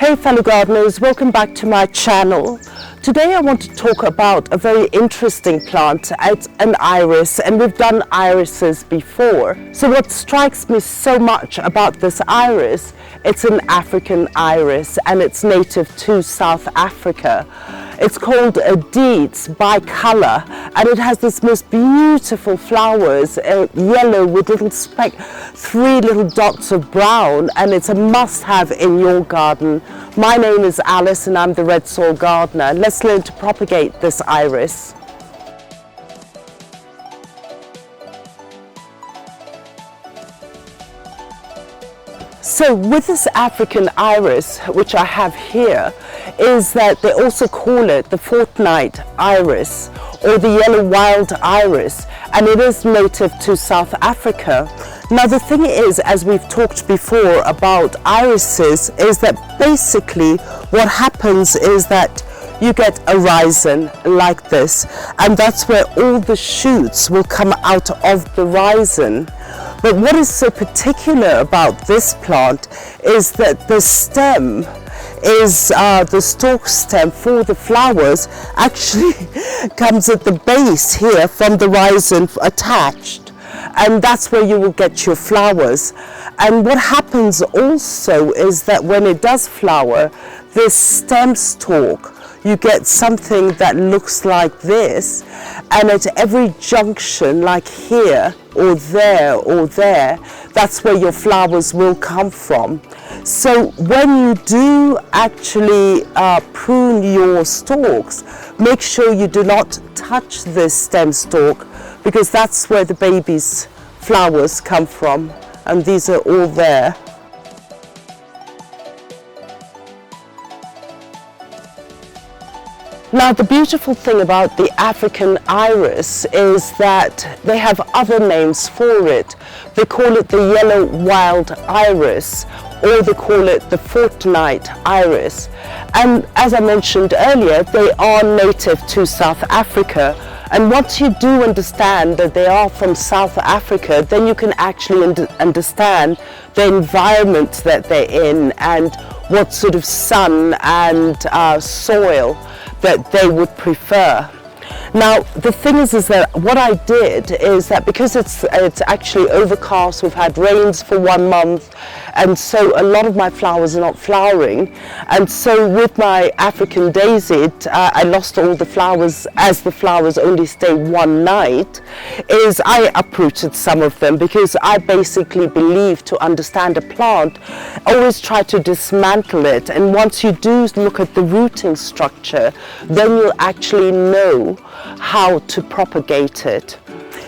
Hey fellow gardeners, welcome back to my channel. Today I want to talk about a very interesting plant. It's an iris, and we've done irises before. So what strikes me so much about this iris, it's an African iris and it's native to South Africa. It's called a deets bicolor, and it has this most beautiful flowers, yellow with little three little dots of brown, and it's a must-have in your garden. My name is Alice and I'm the Red Soil Gardener. Let's learn to propagate this iris. So with this African iris, which I have here, is that they also call it the fortnight iris or the yellow wild iris, and it is native to South Africa. Now the thing is, as we've talked before about irises, is that basically what happens is that you get a rhizome like this, and that's where all the shoots will come out of the rhizome. But what is so particular about this plant is that the stem is the stalk stem for the flowers actually comes at the base here from the rhizome attached, and that's where you will get your flowers. And what happens also is that when it does flower, this stem stalk, you get something that looks like this, and at every junction, like here or there, that's where your flowers will come from. So when you do actually prune your stalks, make sure you do not touch this stem stalk, because that's where the baby's flowers come from, and these are all there. Now the beautiful thing about the African iris is that they have other names for it. They call it the yellow wild iris, or they call it the fortnight iris. And as I mentioned earlier, they are native to South Africa. And once you do understand that they are from South Africa, then you can actually understand the environment that they're in and what sort of sun and soil that they would prefer. Now the thing is that what I did is that because it's actually overcast, we've had rains for 1 month, and so a lot of my flowers are not flowering, and so with my African daisy I lost all the flowers, as the flowers only stay one night, is I uprooted some of them, because I basically believe to understand a plant, always try to dismantle it, and once you do look at the rooting structure, then you'll actually know how to propagate it.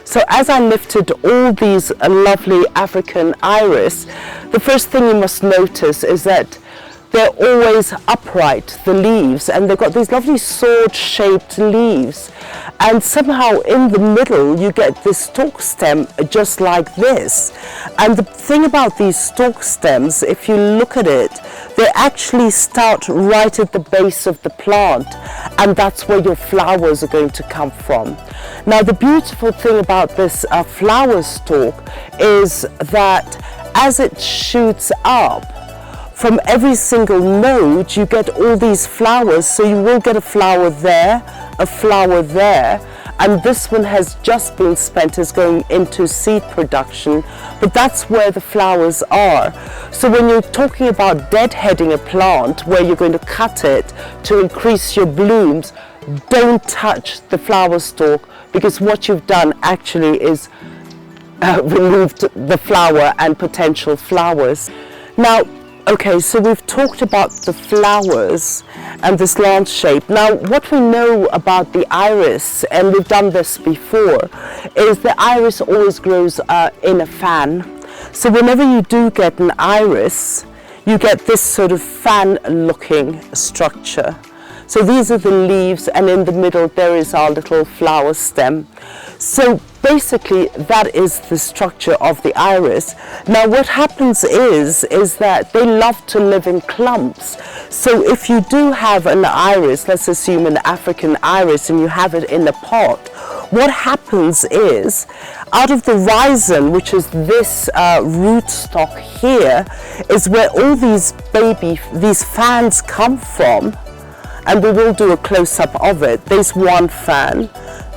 So as I lifted all these lovely African iris, the first thing you must notice is that they're always upright, the leaves, and they've got these lovely sword-shaped leaves. And somehow in the middle you get this stalk stem just like this. And the thing about these stalk stems, if you look at it, they actually start right at the base of the plant, and that's where your flowers are going to come from. Now the beautiful thing about this flower stalk is that as it shoots up, from every single node you get all these flowers, so you will get a flower there, and this one has just been spent as going into seed production, but that's where the flowers are. So when you're talking about deadheading a plant where you're going to cut it to increase your blooms, don't touch the flower stalk, because what you've done actually is removed the flower and potential flowers. Now okay, so we've talked about the flowers and this landscape. Now what we know about the iris, and we've done this before, is the iris always grows in a fan. So whenever you do get an iris, you get this sort of fan looking structure. So these are the leaves, and in the middle there is our little flower stem. So basically that is the structure of the iris. Now what happens is that they love to live in clumps. So if you do have an iris, let's assume an African iris, and you have it in a pot, what happens is, out of the rhizome, which is this rootstock here, is where all these fans come from. And we will do a close-up of it. There's 1 fan,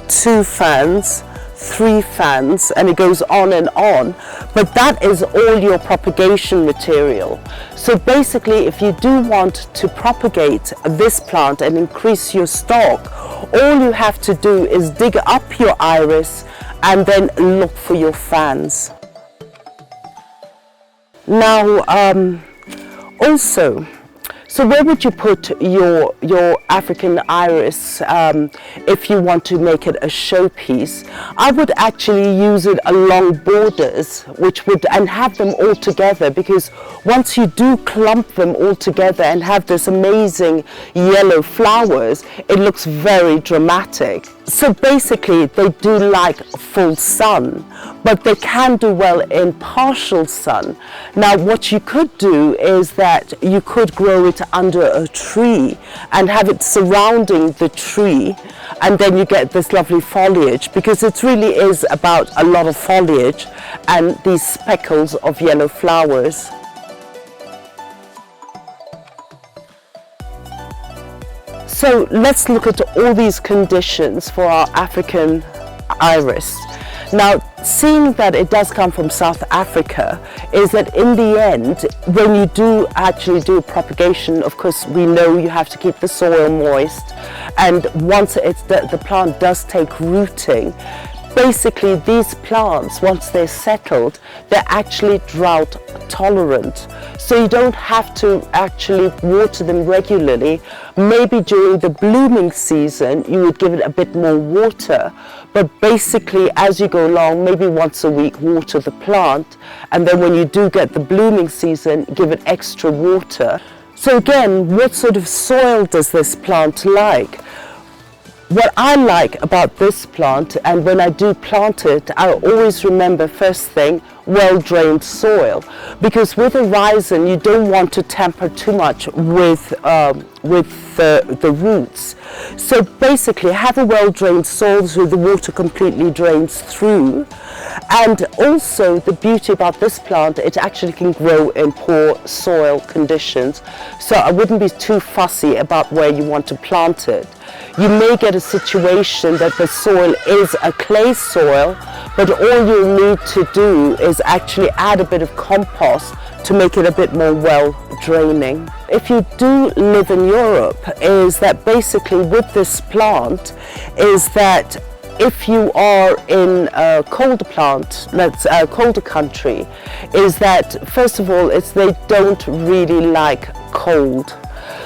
2 fans, 3 fans, and it goes on and on. But that is all your propagation material. So basically, if you do want to propagate this plant and increase your stock, all you have to do is dig up your iris and then look for your fans. Now, also, so where would you put your African iris if you want to make it a showpiece? I would actually use it along borders, and have them all together, because once you do clump them all together and have this amazing yellow flowers, it looks very dramatic. So basically, they do like full sun, but they can do well in partial sun. Now, what you could do is that you could grow it under a tree and have it surrounding the tree, and then you get this lovely foliage, because it really is about a lot of foliage and these speckles of yellow flowers. So let's look at all these conditions for our African iris. Now, seeing that it does come from South Africa, is that in the end, when you do actually do propagation, of course, we know you have to keep the soil moist. And once the plant does take rooting, basically these plants, once they're settled, they're actually drought tolerant. So you don't have to actually water them regularly. Maybe during the blooming season, you would give it a bit more water. But basically, as you go along, maybe once a week, water the plant. And then when you do get the blooming season, give it extra water. So again, what sort of soil does this plant like? What I like about this plant, and when I do plant it, I always remember first thing, well-drained soil, because with a rhizome you don't want to tamper too much with the roots. So basically have a well-drained soil so the water completely drains through. And also the beauty about this plant, it actually can grow in poor soil conditions. So I wouldn't be too fussy about where you want to plant it. You may get a situation that the soil is a clay soil, but all you need to do is actually add a bit of compost to make it a bit more well draining. If you do live in Europe, is that basically with this plant is that if you are in a colder plant, that's a colder country, is that first of all, they don't really like cold.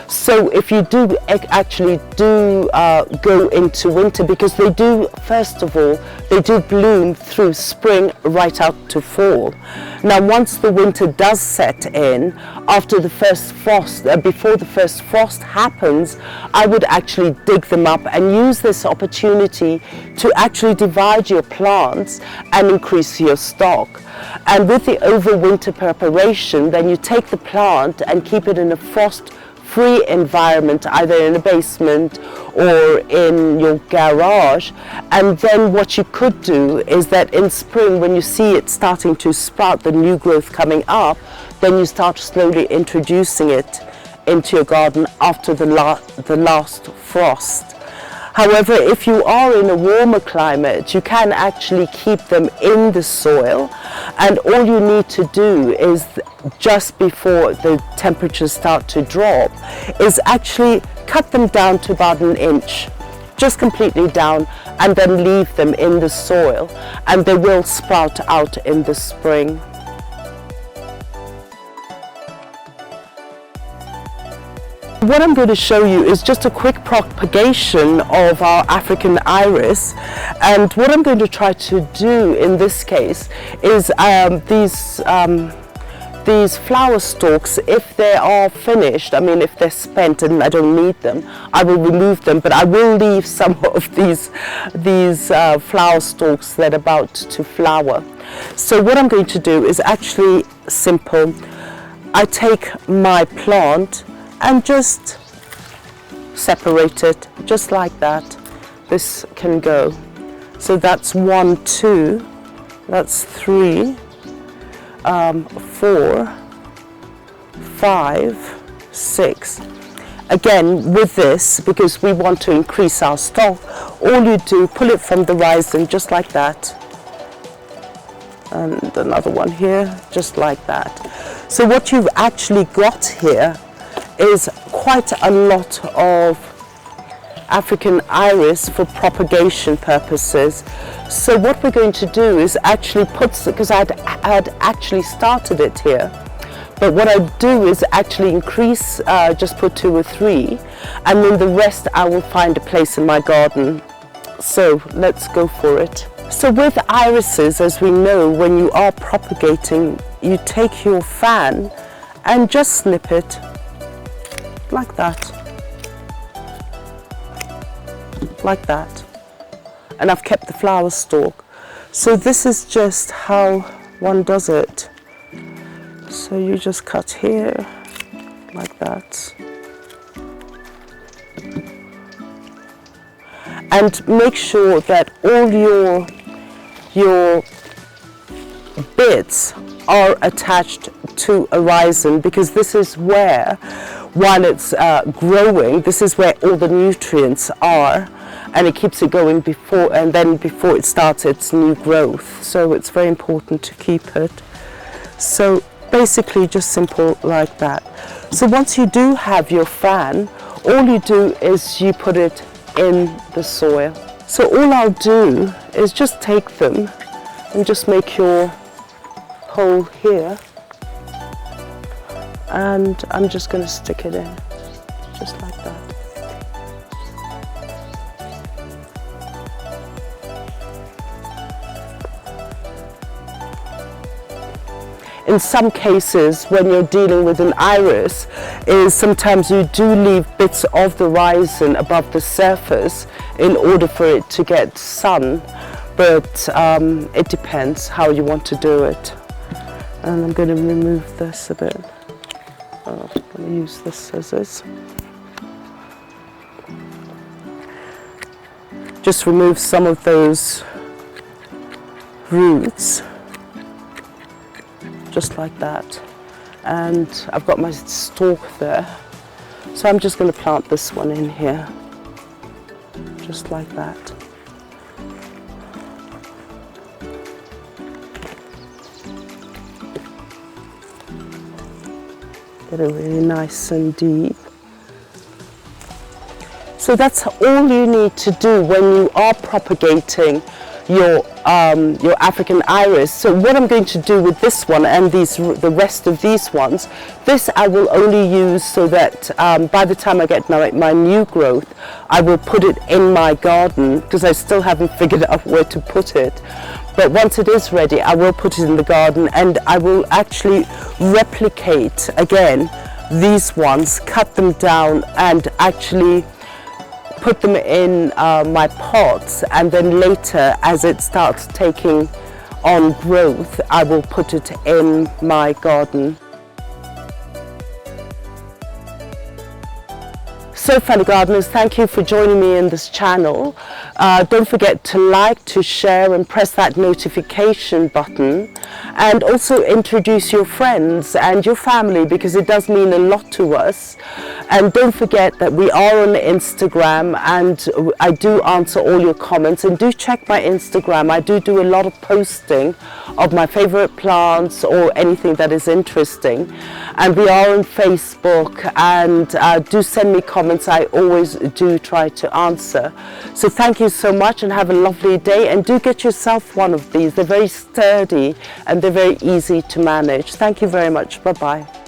So if you do actually go into winter, because they do, first of all, they do bloom through spring right out to fall. Now once the winter does set in, after the first frost, before the first frost happens, I would actually dig them up and use this opportunity to actually divide your plants and increase your stock. And with the overwinter preparation, then you take the plant and keep it in a frost-free environment, either in a basement or in your garage. And then what you could do is that in spring, when you see it starting to sprout, the new growth coming up, then you start slowly introducing it into your garden after the last frost. However, if you are in a warmer climate, you can actually keep them in the soil, and all you need to do is just before the temperatures start to drop is actually cut them down to about 1 inch, just completely down, and then leave them in the soil, and they will sprout out in the spring. What I'm going to show you is just a quick propagation of our African iris, and what I'm going to try to do in this case is these flower stalks, if they are finished, I mean if they're spent and I don't need them, I will remove them, but I will leave some of these flower stalks that are about to flower. So what I'm going to do is actually simple. I take my plant and just separate it, just like that. This can go. So that's 1, 2, that's 3, 4, 5, 6. Again, with this, because we want to increase our stock, all you do, pull it from the rhizome just like that. And another one here, just like that. So what you've actually got here is quite a lot of African iris for propagation purposes. So what we're going to do is actually put, because I had actually started it here, but what I do is actually increase, just put 2 or 3, and then the rest I will find a place in my garden. So let's go for it. So with irises, as we know, when you are propagating, you take your fan and just snip it like that. Like that. And I've kept the flower stalk. So this is just how one does it. So you just cut here like that. And make sure that all your bits are attached to a rhizome, because this is where, while it's growing, this is where all the nutrients are, and it keeps it going before it starts its new growth. So it's very important to keep it. So basically just simple like that. So once you do have your fan, all you do is you put it in the soil. So all I'll do is just take them and just make your hole here, and I'm just going to stick it in just like that. In some cases, when you're dealing with an iris, is sometimes you do leave bits of the rhizome above the surface in order for it to get sun, but it depends how you want to do it. And I'm going to remove this a bit. I'm going to use the scissors. Just remove some of those roots. Just like that. And I've got my stalk there. So I'm just going to plant this one in here. Just like that. Get it really nice and deep. So that's all you need to do when you are propagating your African iris. So what I'm going to do with this one and the rest of these ones, this I will only use so that by the time I get my new growth, I will put it in my garden, because I still haven't figured out where to put it. But once it is ready, I will put it in the garden, and I will actually replicate again these ones, cut them down, and actually put them in my pots, and then later, as it starts taking on growth, I will put it in my garden. So fellow gardeners, thank you for joining me in this channel. Don't forget to like, to share, and press that notification button, and also introduce your friends and your family, because it does mean a lot to us. And don't forget that we are on Instagram, and I do answer all your comments, and do check my Instagram. I do a lot of posting of my favorite plants or anything that is interesting. And we are on Facebook, and do send me comments. I always do try to answer. So thank you so much, and have a lovely day, and do get yourself one of these. They're very sturdy and they're very easy to manage. Thank you very much. Bye bye.